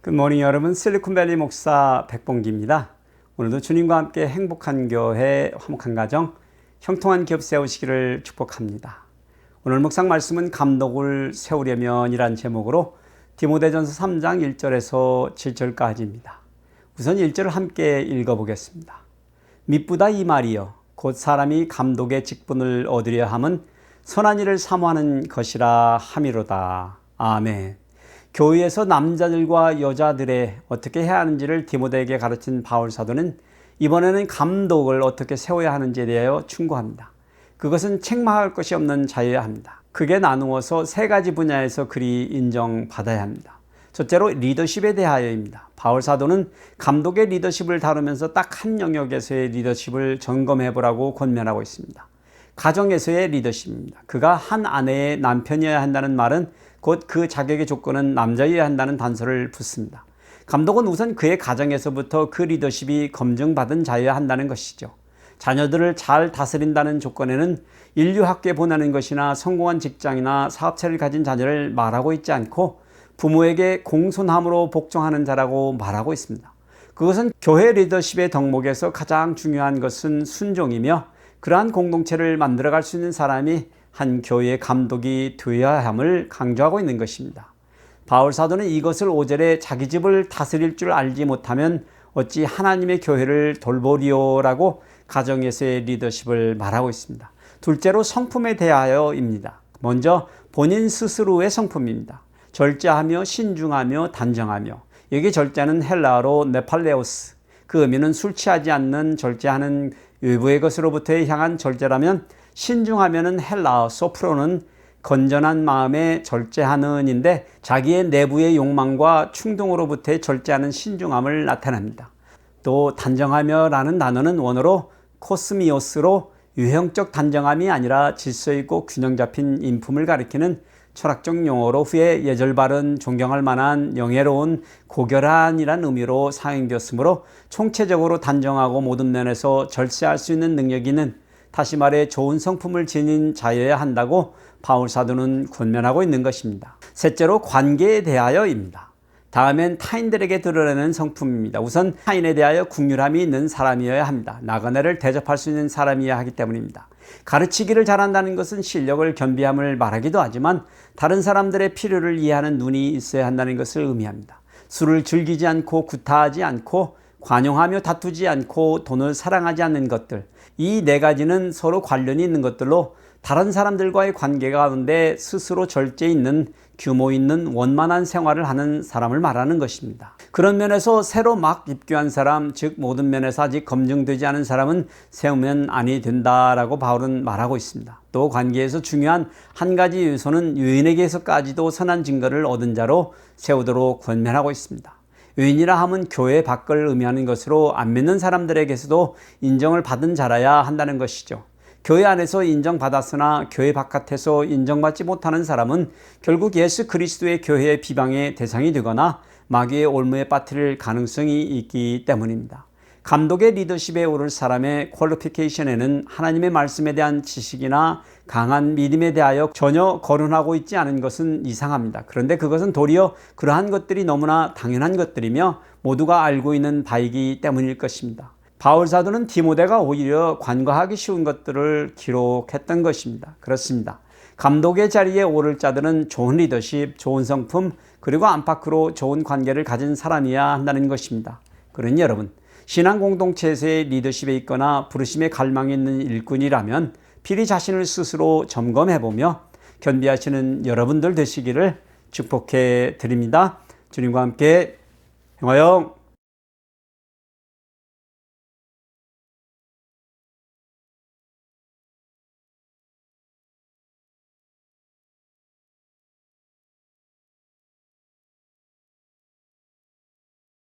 굿모닝 여러분, 실리콘밸리 목사 백봉기입니다. 오늘도 주님과 함께 행복한 교회, 화목한 가정, 형통한 기업 세우시기를 축복합니다. 오늘 묵상 말씀은 감독을 세우려면이란 제목으로 디모데전서 3장 1절에서 7절까지입니다. 우선 1절을 함께 읽어보겠습니다. 미쁘다 이 말이여 곧 사람이 감독의 직분을 얻으려 함은 선한 일을 사모하는 것이라 함이로다. 아멘. 교회에서 남자들과 여자들의 어떻게 해야 하는지를 디모데에게 가르친 바울 사도는 이번에는 감독을 어떻게 세워야 하는지에 대하여 충고합니다. 그것은 책망할 것이 없는 자여야 합니다. 크게 나누어서 세 가지 분야에서 그리 인정받아야 합니다. 첫째로 리더십에 대하여입니다. 바울 사도는 감독의 리더십을 다루면서 딱 한 영역에서의 리더십을 점검해 보라고 권면하고 있습니다. 가정에서의 리더십입니다. 그가 한 아내의 남편이어야 한다는 말은 곧 그 자격의 조건은 남자여야 한다는 단서를 붙습니다. 감독은 우선 그의 가정에서부터 그 리더십이 검증받은 자여야 한다는 것이죠. 자녀들을 잘 다스린다는 조건에는 인류학교에 보내는 것이나 성공한 직장이나 사업체를 가진 자녀를 말하고 있지 않고 부모에게 공손함으로 복종하는 자라고 말하고 있습니다. 그것은 교회 리더십의 덕목에서 가장 중요한 것은 순종이며 그러한 공동체를 만들어갈 수 있는 사람이 한 교회의 감독이 되어야 함을 강조하고 있는 것입니다. 바울 사도는 이것을 5절에 자기 집을 다스릴 줄 알지 못하면 어찌 하나님의 교회를 돌보리오라고 가정에서의 리더십을 말하고 있습니다. 둘째로 성품에 대하여입니다. 먼저 본인 스스로의 성품입니다. 절제하며 신중하며 단정하며, 여기 절제는 헬라어로 네팔레오스, 그 의미는 술 취하지 않는 절제하는 외부의 것으로부터 향한 절제라면, 신중하면은 헬라어 소프로는 건전한 마음에 절제하는인데 자기의 내부의 욕망과 충동으로부터 절제하는 신중함을 나타냅니다. 또 단정하며 라는 단어는 원어로 코스미오스로 유형적 단정함이 아니라 질서 있고 균형 잡힌 인품을 가리키는 철학적 용어로 후에 예절 바른 존경할 만한 영예로운 고결한이란 의미로 사용되었으므로 총체적으로 단정하고 모든 면에서 절제할 수 있는 능력이 있는, 다시 말해 좋은 성품을 지닌 자여야 한다고 바울 사도는 권면하고 있는 것입니다. 셋째로 관계에 대하여입니다. 다음엔 타인들에게 드러내는 성품입니다. 우선 타인에 대하여 긍휼함이 있는 사람이어야 합니다. 나그네를 대접할 수 있는 사람이어야 하기 때문입니다. 가르치기를 잘한다는 것은 실력을 겸비함을 말하기도 하지만 다른 사람들의 필요를 이해하는 눈이 있어야 한다는 것을 의미합니다. 술을 즐기지 않고 구타하지 않고 관용하며 다투지 않고 돈을 사랑하지 않는 것들, 이 네 가지는 서로 관련이 있는 것들로 다른 사람들과의 관계 가운데 스스로 절제 있는, 규모 있는 원만한 생활을 하는 사람을 말하는 것입니다. 그런 면에서 새로 막 입교한 사람, 즉 모든 면에서 아직 검증되지 않은 사람은 세우면 아니 된다라고 바울은 말하고 있습니다. 또 관계에서 중요한 한 가지 요소는 유인에게서까지도 선한 증거를 얻은 자로 세우도록 권면하고 있습니다. 유인이라 함은 교회 밖을 의미하는 것으로 안 믿는 사람들에게서도 인정을 받은 자라야 한다는 것이죠. 교회 안에서 인정받았으나 교회 바깥에서 인정받지 못하는 사람은 결국 예수 그리스도의 교회의 비방의 대상이 되거나 마귀의 올무에 빠뜨릴 가능성이 있기 때문입니다. 감독의 리더십에 오를 사람의 퀄리피케이션에는 하나님의 말씀에 대한 지식이나 강한 믿음에 대하여 전혀 거론하고 있지 않은 것은 이상합니다. 그런데 그것은 도리어 그러한 것들이 너무나 당연한 것들이며 모두가 알고 있는 바이기 때문일 것입니다. 바울 사도는 디모데가 오히려 관과하기 쉬운 것들을 기록했던 것입니다. 그렇습니다. 감독의 자리에 오를 자들은 좋은 리더십, 좋은 성품, 그리고 안팎으로 좋은 관계를 가진 사람이어야 한다는 것입니다. 그러니 여러분, 신앙 공동체에서의 리더십에 있거나 부르심에 갈망이 있는 일꾼이라면 필히 자신을 스스로 점검해보며 견비하시는 여러분들 되시기를 축복해 드립니다. 주님과 함께 행하여